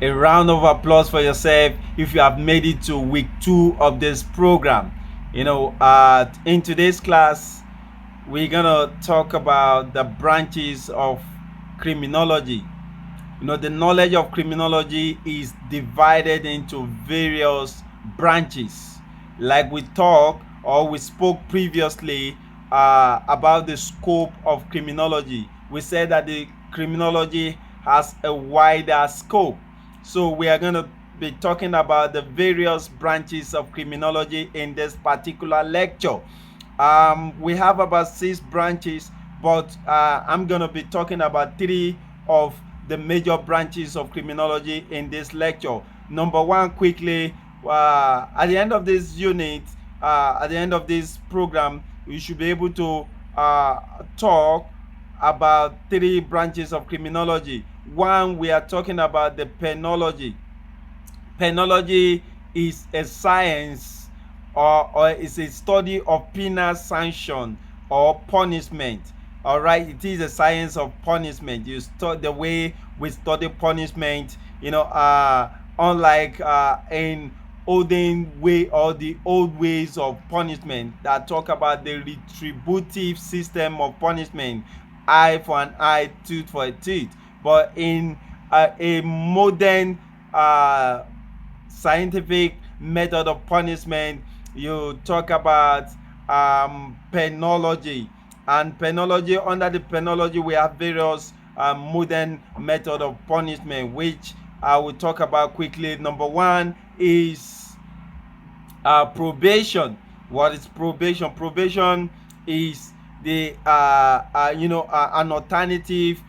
A round of applause for yourself if you have made it to week 2 of this program. In today's class, we're gonna talk about the branches of criminology. The knowledge of criminology is divided into various branches. Like we spoke previously about the scope of criminology. We said that the criminology has a wider scope. So we are going to be talking about the various branches of criminology in this particular lecture. We have about 6 branches, but I'm going to be talking about 3 of the major branches of criminology in this lecture. Number 1, quickly, at the end of this unit, at the end of this program, we should be able to talk about 3 branches of criminology. One, we are talking about the penology. Penology is a science or is a study of penal sanction or punishment. All right, it is a science of punishment. You study the way we study punishment. Unlike in olden way or the old ways of punishment that talk about the retributive system of punishment, eye for an eye, tooth for a tooth. But in a modern scientific method of punishment, you talk about penology. And penology, under the penology, we have various modern method of punishment, which I will talk about quickly. Number 1 is probation. What is probation? Probation is the an alternative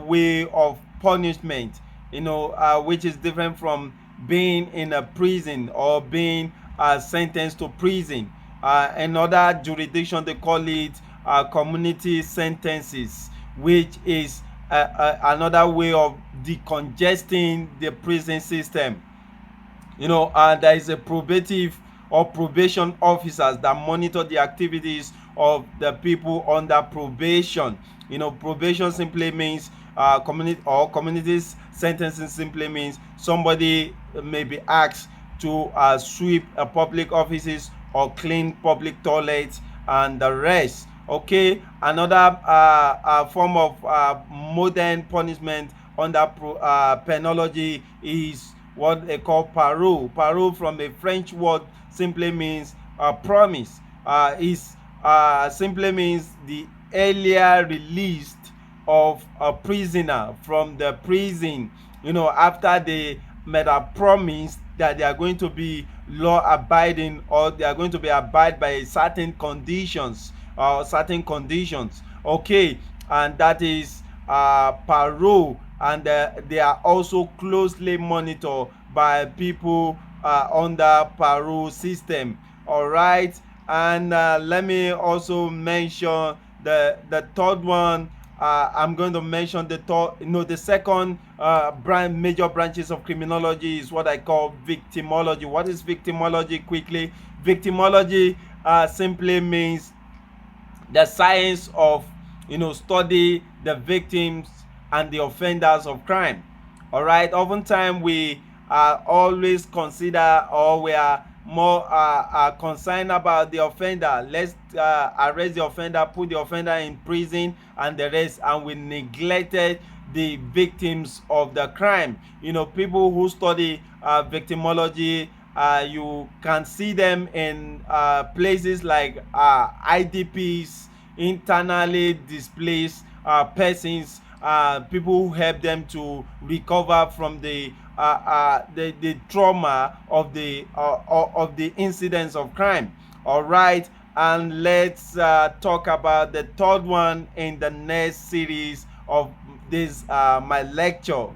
way of punishment, which is different from being in a prison or being sentenced to prison. In other jurisdiction, they call it community sentences, which is another way of decongesting the prison system. There is a probative or probation officers that monitor the activities of the people under probation. Probation simply means communities sentencing simply means somebody may be asked to sweep public offices or clean public toilets and the rest. Okay, another form of modern punishment under penology is what they call parole. Parole, from a French word, simply means promise. Is simply means the earlier released of a prisoner from the prison, after they made a promise that they are going to be law abiding, or they are going to be abide by certain conditions. Okay, and that is parole. And they are also closely monitored by people under parole system. All right, and let me also mention the third one. I'm going to mention the second major branches of criminology is what I call victimology. What is victimology? Quickly, victimology simply means the science of study the victims and the offenders of crime. All right, oftentimes we are always consider, or we are more concerned about the offender. Let's arrest the offender, put the offender in prison and the rest, and we neglected the victims of the crime. People who study victimology, you can see them in places like IDPs, internally displaced persons, people who help them to recover from the trauma of the incidents of crime. All right, and let's talk about the third one in the next series of this my lecture.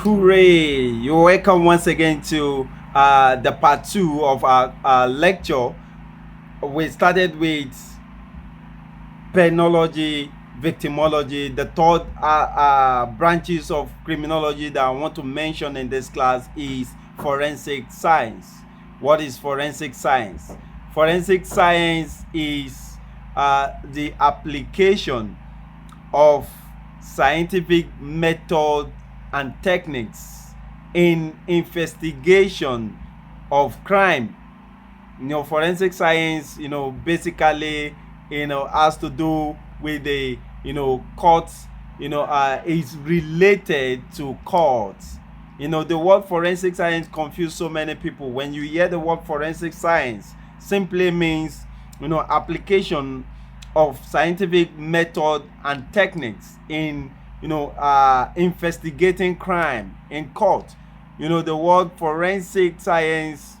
Hooray! You're welcome once again to the part 2 of our lecture. We started with penology, victimology. The third branches of criminology that I want to mention in this class is forensic science. What is forensic science? Forensic science is the application of scientific method and techniques in investigation of crime. Forensic science, basically, has to do with the, courts, is related to courts. The word forensic science confuse so many people. When you hear the word forensic science, simply means, application of scientific method and techniques in, investigating crime in court. The word forensic science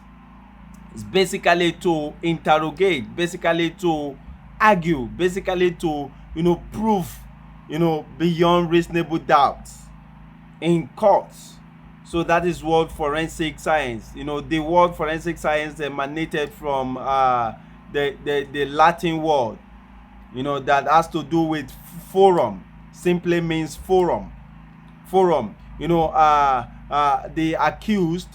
is basically to interrogate, basically to argue, basically to, prove, beyond reasonable doubt in courts. So that is what forensic science. The word forensic science emanated from the Latin word, that has to do with forum. Simply means forum. The accused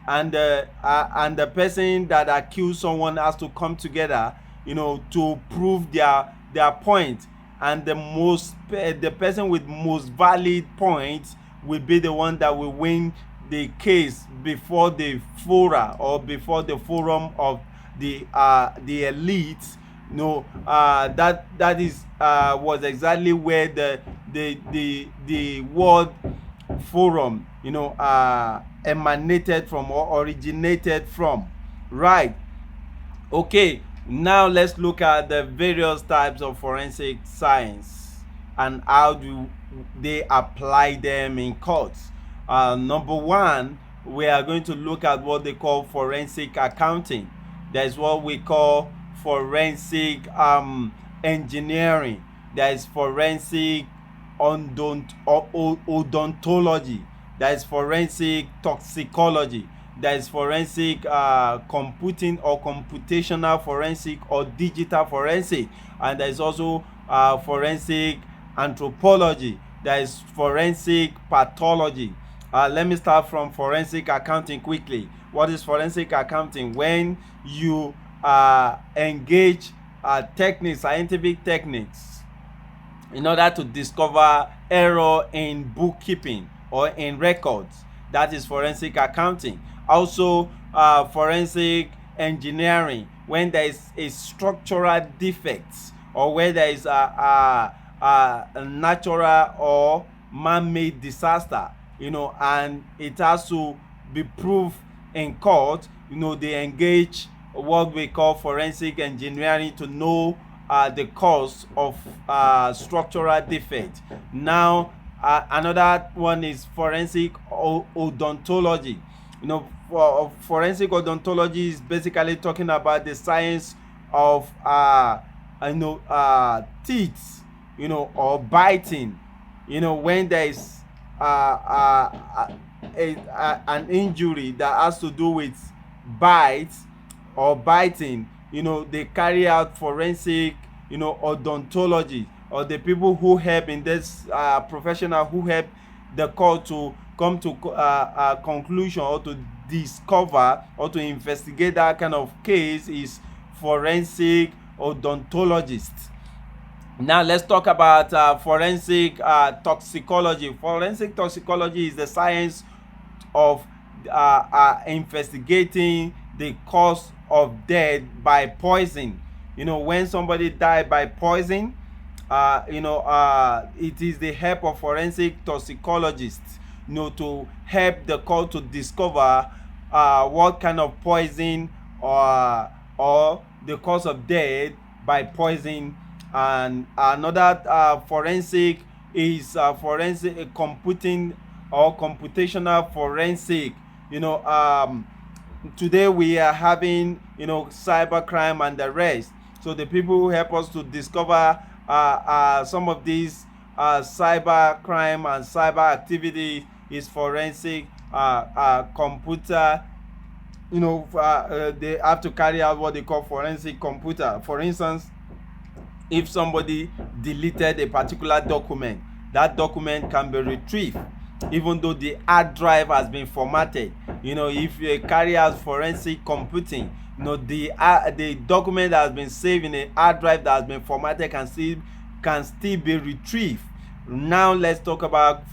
and the person that accused someone has to come together, to prove their point. And the person with most valid points will be the one that will win the case before the fora, or before the forum of the elite. That is was exactly where the word forum, emanated from, or originated from. Right. Okay, now let's look at the various types of forensic science and how do they apply them in courts. Number one, we are going to look at what they call forensic accounting. There is what we call forensic engineering. There is forensic odontology. There is forensic toxicology. There is forensic computing or computational forensic or digital forensic. And there is also forensic anthropology. There is forensic pathology. Let me start from forensic accounting quickly. What is forensic accounting? When you engage scientific techniques in order to discover error in bookkeeping or in records. That is forensic accounting. Also, forensic engineering, when there is a structural defect, or where there is a natural or man-made disaster, and it has to be proved in court. They engage what we call forensic engineering to know the cause of structural defect. Now, another one is forensic odontology. Forensic odontology is basically talking about the science of teeth, or biting. When there is an injury that has to do with bites or biting, they carry out forensic, odontology, or the people who help in this professional who help the court to come to a conclusion, or to discover, or to investigate that kind of case, is forensic odontologists. Now let's talk about forensic toxicology. Forensic toxicology is the science of investigating the cause of death by poison. When somebody died by poison, it is the help of forensic toxicologists, to help the court to discover what kind of poison, or the cause of death by poison. And another forensic is forensic computing or computational forensic. Today we are having, cybercrime and the rest. So the people who help us to discover some of these cyber crime and cyber activity is forensic computer. They have to carry out what they call forensic computer. For instance, if somebody deleted a particular document, that document can be retrieved even though the hard drive has been formatted. If you carry out forensic computing, the document that has been saved in a hard drive that has been formatted can still be retrieved. Now let's talk about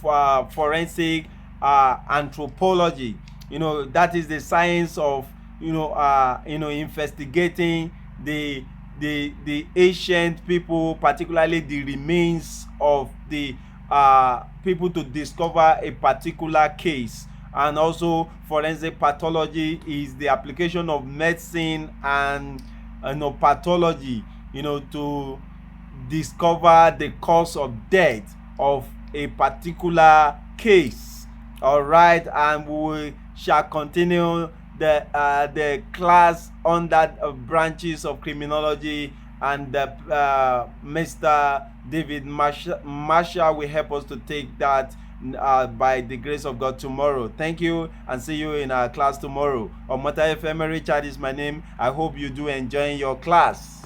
forensic anthropology. That is the science of investigating the ancient people, particularly the remains of the people, to discover a particular case. And also, forensic pathology is the application of medicine and pathology, to discover the cause of death of a particular case. All right, and we shall continue the class on that branches of criminology, and Mr. David Marshall will help us to take that by the grace of God tomorrow. Thank you, and see you in our class tomorrow. Omota FM Richard is my name. I hope you do enjoy your class.